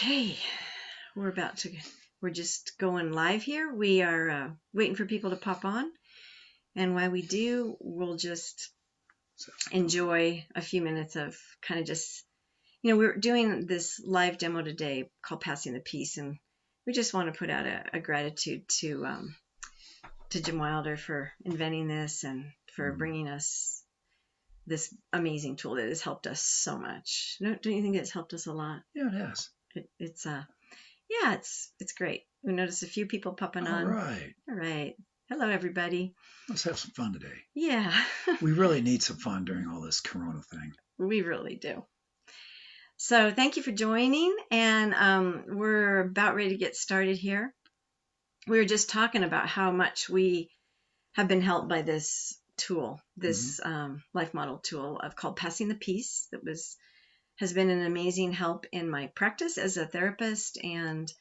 Okay, we're just going live here. We are waiting for people to pop on. And while we do, we'll just enjoy a few minutes of kind of just, we're doing this live demo today called Passing the Peace. And we just want to put out a gratitude to Jim Wilder for inventing this and for bringing us this amazing tool that has helped us so much. Don't you think it's helped us a lot? Yeah, it has. It's great. We noticed a few people popping on. All right. Hello, everybody. Let's have some fun today. Yeah. We really need some fun during all this Corona thing. We really do. So thank you for joining, and we're about ready to get started here. We were just talking about how much we have been helped by this tool, this life model tool called Passing the Peace. That has been an amazing help in my practice as a therapist and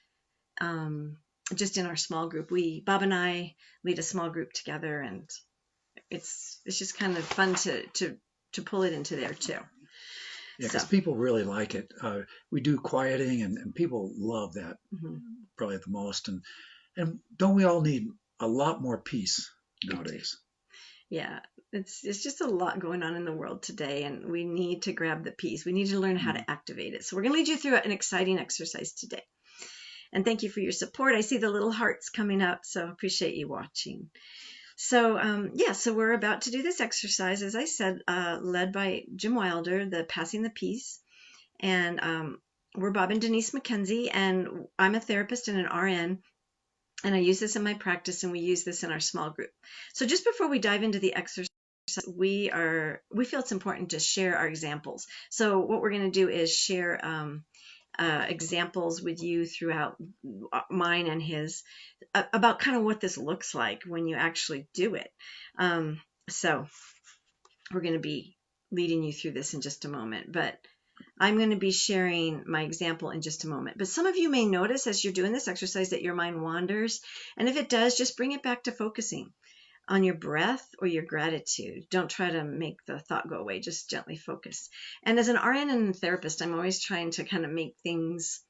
just in our small group. Bob and I lead a small group together, and it's just kind of fun to pull it into there too. Yeah, because people really like it. We do quieting, and people love that probably the most. And don't we all need a lot more peace nowadays? Yeah, it's just a lot going on in the world today, and we need to grab the peace. We need to learn how to activate it. So we're going to lead you through an exciting exercise today. And thank you for your support. I see the little hearts coming up, so appreciate you watching. So, so we're about to do this exercise, as I said, led by Jim Wilder, the Passing the Peace. And we're Bob and Denice MacKenzie, and I'm a therapist and an RN, and I use this in my practice, and we use this in our small group. So just before we dive into the exercise, we feel it's important to share our examples. So what we're going to do is share examples with you throughout mine and his about kind of what this looks like when you actually do it. So we're going to be leading you through this in just a moment, but I'm going to be sharing my example in just a moment. But some of you may notice as you're doing this exercise that your mind wanders, and if it does, just bring it back to focusing on your breath or your gratitude. Don't try to make the thought go away. Just gently focus. And as an RN and therapist, I'm always trying to kind of make things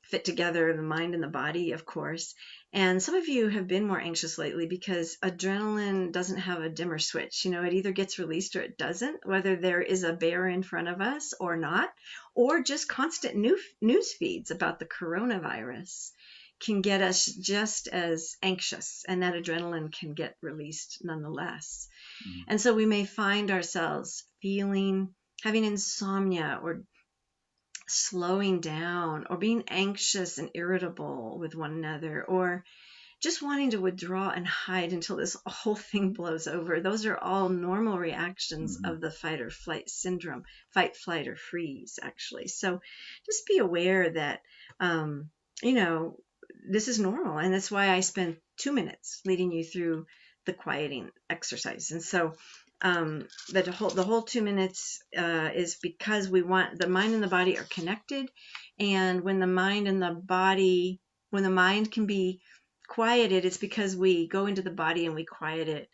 fit together, the mind and the body, of course. And some of you have been more anxious lately because adrenaline doesn't have a dimmer switch. It either gets released or it doesn't, whether there is a bear in front of us or not, or just constant news feeds about the coronavirus can get us just as anxious, and that adrenaline can get released nonetheless. And so we may find ourselves having insomnia or slowing down or being anxious and irritable with one another, or just wanting to withdraw and hide until this whole thing blows over. Those are all normal reactions of the fight or flight syndrome, fight, flight, or freeze, actually. So just be aware that, this is normal, and that's why I spend 2 minutes leading you through the quieting exercise. And so the whole 2 minutes is because we want the mind and the body are connected, and when the mind can be quieted, it's because we go into the body and we quiet it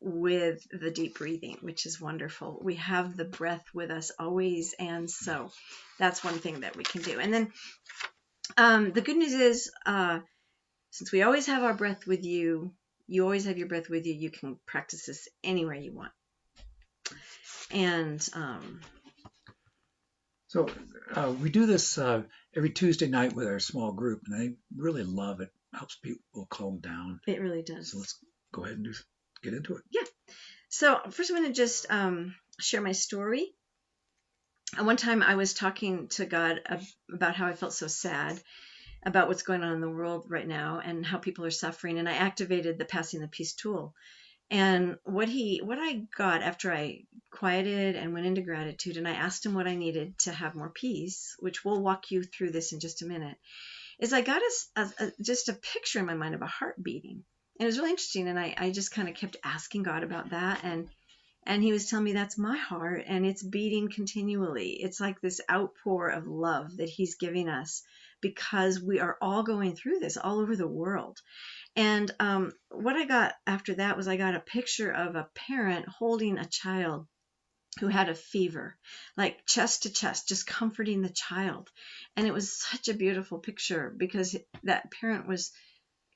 with the deep breathing, which is wonderful. We have the breath with us always, and so that's one thing that we can do. And then the good news is, since we always have our breath with you, you always have your breath with you, you can practice this anywhere you want. And so we do this every Tuesday night with our small group, and they really love it. It helps people calm down. It really does. So let's go ahead and get into it. Yeah. So first I'm going to just share my story. One time I was talking to God about how I felt so sad about what's going on in the world right now and how people are suffering, and I activated the Passing the Peace tool. And what I got after I quieted and went into gratitude, and I asked him what I needed to have more peace, which we'll walk you through this in just a minute, is I got just a picture in my mind of a heart beating. And it was really interesting, and I just kind of kept asking God about that, and he was telling me that's my heart, and it's beating continually. It's like this outpour of love that he's giving us because we are all going through this all over the world. And what I got after that was I got a picture of a parent holding a child who had a fever, like chest to chest, just comforting the child. And it was such a beautiful picture because that parent was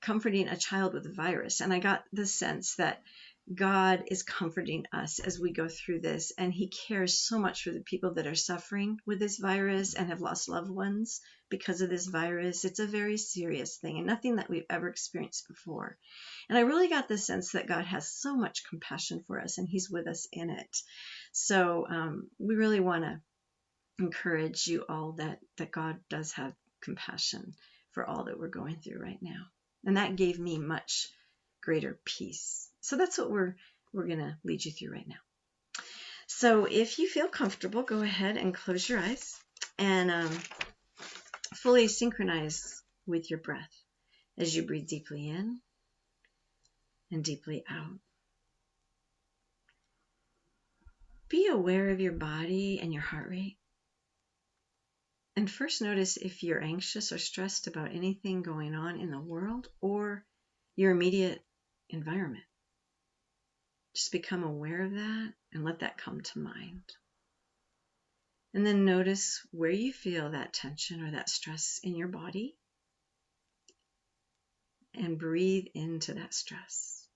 comforting a child with a virus. And I got the sense that God is comforting us as we go through this, and he cares so much for the people that are suffering with this virus and have lost loved ones because of this virus. It's a very serious thing and nothing that we've ever experienced before. And I really got the sense that God has so much compassion for us and he's with us in it. So we really want to encourage you all that God does have compassion for all that we're going through right now. And that gave me much greater peace. So that's what we're going to lead you through right now. So if you feel comfortable, go ahead and close your eyes and fully synchronize with your breath as you breathe deeply in and deeply out. Be aware of your body and your heart rate. And first notice if you're anxious or stressed about anything going on in the world or your immediate environment. Just become aware of that and let that come to mind. And then notice where you feel that tension or that stress in your body. And breathe into that stress.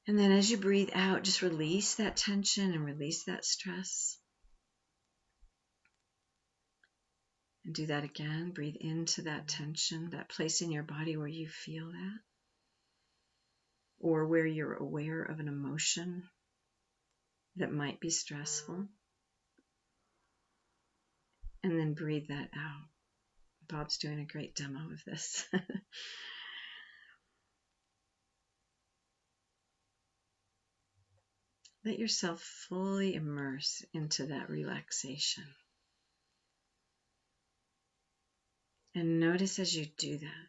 And then as you breathe out, just release that tension and release that stress. And do that again. Breathe into that tension, that place in your body where you feel that. Or where you're aware of an emotion that might be stressful. And then breathe that out. Bob's doing a great demo of this. Let yourself fully immerse into that relaxation. And notice as you do that,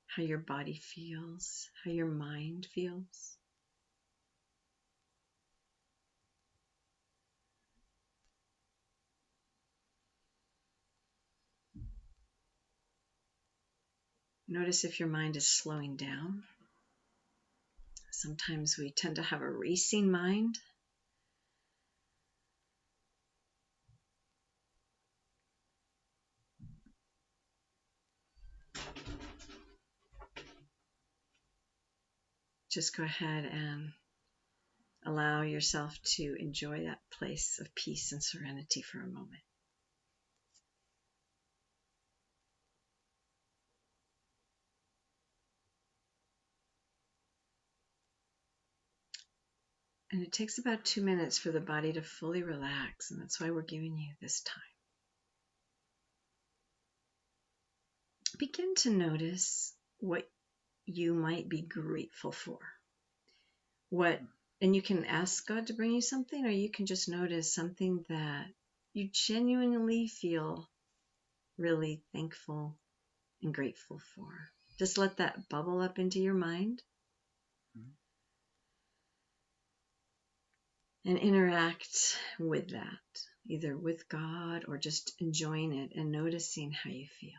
how your body feels, how your mind feels. Notice if your mind is slowing down. Sometimes we tend to have a racing mind. Just go ahead and allow yourself to enjoy that place of peace and serenity for a moment. And it takes about 2 minutes for the body to fully relax, and that's why we're giving you this time. Begin to notice what you might be grateful for. And you can ask God to bring you something, or you can just notice something that you genuinely feel really thankful and grateful for. Just let that bubble up into your mind. And interact with that, either with God or just enjoying it and noticing how you feel.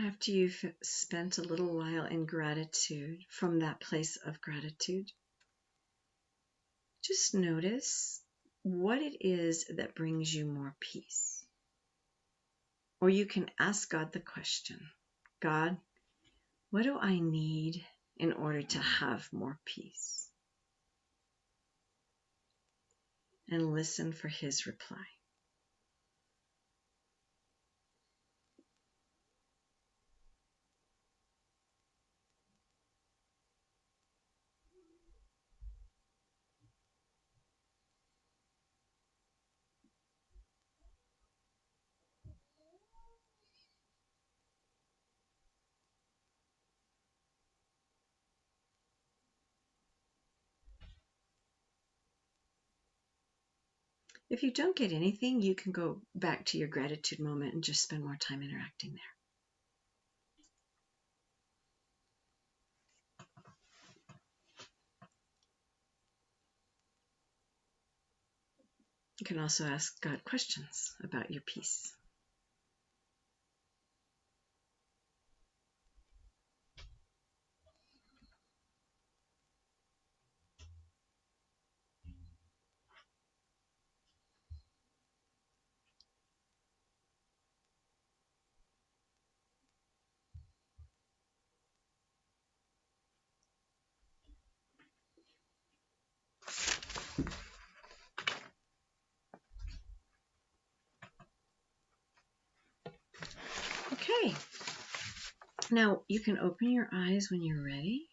After you've spent a little while in gratitude, from that place of gratitude, just notice what it is that brings you more peace. Or you can ask God the question, God, what do I need in order to have more peace? And listen for his reply. If you don't get anything, you can go back to your gratitude moment and just spend more time interacting there. You can also ask God questions about your peace. Okay. Now you can open your eyes when you're ready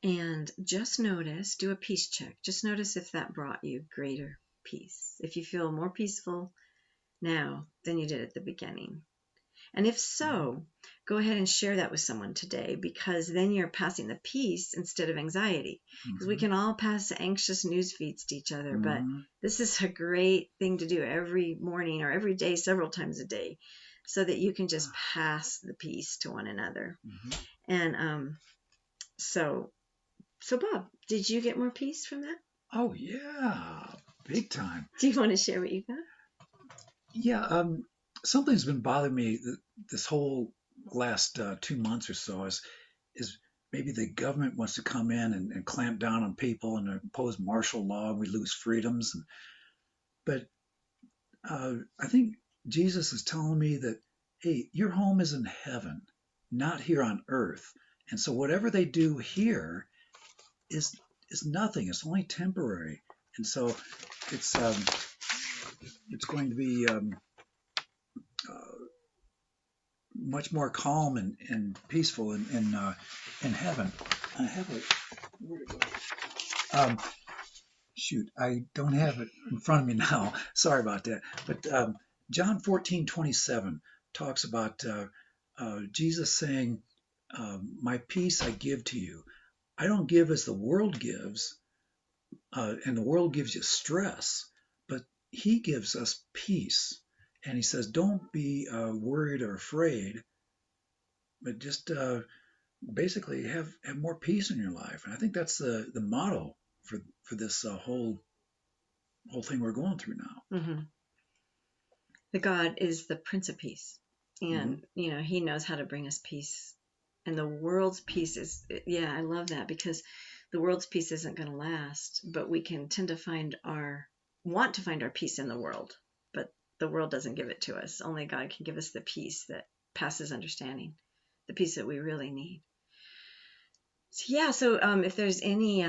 and just notice, do a peace check. Just notice if that brought you greater peace. If you feel more peaceful now than you did at the beginning. And if so, go ahead and share that with someone today, because then you're passing the peace instead of anxiety. Because we can all pass anxious news feeds to each other, but this is a great thing to do every morning or every day, several times a day, so that you can just pass the peace to one another. And so Bob, did you get more peace from that? Oh yeah, big time. Do you want to share what you got? Yeah, something's been bothering me this whole last 2 months or so is maybe the government wants to come in and clamp down on people and impose martial law and we lose freedoms. But I think Jesus is telling me that, hey, your home is in heaven, not here on earth. And so whatever they do here is nothing. It's only temporary. And so it's going to be much more calm and peaceful in heaven. I have where to go? Shoot, I don't have it in front of me now. Sorry about that. But John 14:27 talks about Jesus saying, "My peace I give to you. I don't give as the world gives, and the world gives you stress, but He gives us peace." And He says, "Don't be worried or afraid, but just basically have more peace in your life." And I think that's the motto for this whole thing we're going through now. The God is the Prince of Peace, and He knows how to bring us peace. And the world's peace is, I love that, because the world's peace isn't going to last, but we can tend to want to find our peace in the world, but the world doesn't give it to us. Only God can give us the peace that passes understanding, the peace that we really need. So if there's any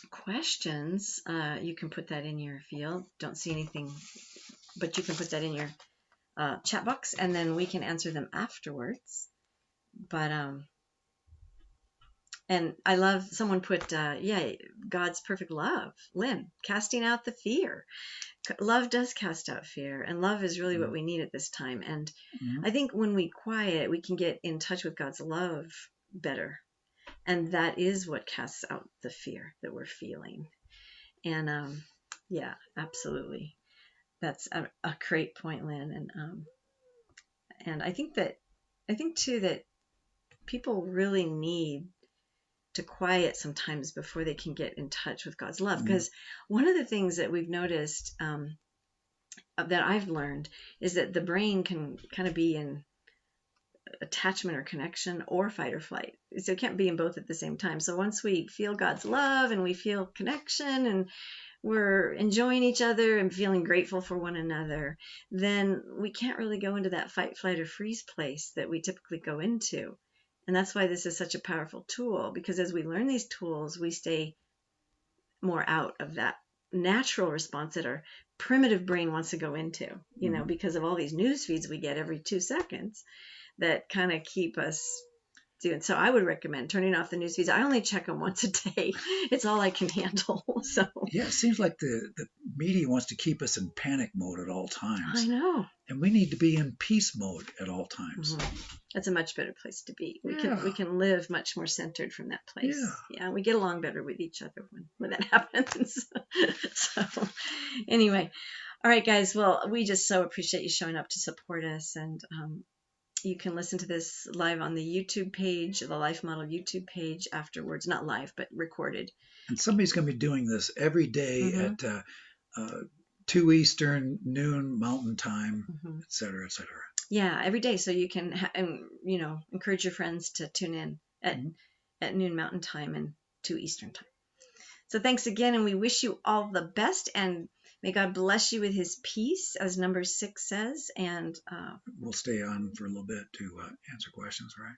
questions, you can put that in your field. Don't see anything, but you can put that in your chat box, and then we can answer them afterwards. But and I love, someone put God's perfect love, Lynn, casting out the fear. Love does cast out fear, and love is really what we need at this time. And I think when we quiet, we can get in touch with God's love better, and that is what casts out the fear that we're feeling. And absolutely, that's a great point, Lynn. And I think too that people really need to quiet sometimes before they can get in touch with God's love. Because one of the things that we've noticed, that I've learned, is that the brain can kind of be in attachment or connection or fight or flight. So it can't be in both at the same time. So once we feel God's love and we feel connection and we're enjoying each other and feeling grateful for one another, then we can't really go into that fight, flight, or freeze place that we typically go into. And that's why this is such a powerful tool, because as we learn these tools, we stay more out of that natural response that our primitive brain wants to go into, because of all these news feeds we get every 2 seconds that kind of keep us doing. So I would recommend turning off the news feeds. I only check them once a day. It's all I can handle. So yeah, it seems like the media wants to keep us in panic mode at all I times, know. and we need to be in peace mode at all times. That's a much better place to be. We Yeah. can live much more centered from that place. Yeah. We get along better with each other when that happens. So anyway, all right, guys. Well, we just so appreciate you showing up to support us, and you can listen to this live on the YouTube page, the Life Model YouTube page afterwards. Not live, but recorded. And somebody's going to be doing this every day at 2 Eastern, noon Mountain Time, et cetera, et cetera. Yeah, every day. So you can, encourage your friends to tune in at noon Mountain Time and 2 Eastern Time. So thanks again, and we wish you all the best, and may God bless you with his peace, as number 6 says. And we'll stay on for a little bit to answer questions, right?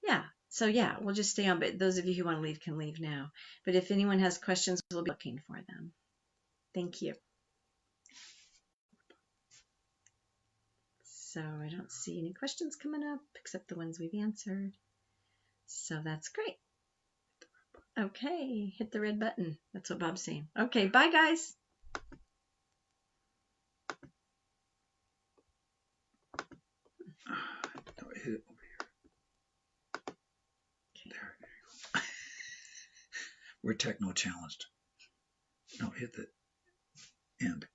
Yeah. So we'll just stay on. But those of you who want to leave can leave now. But if anyone has questions, we'll be looking for them. Thank you. So I don't see any questions coming up except the ones we've answered. So that's great. Okay, hit the red button. That's what Bob's saying. Okay, bye guys. No, hit it over here. Okay. There you go. We're techno challenged. No, hit the end.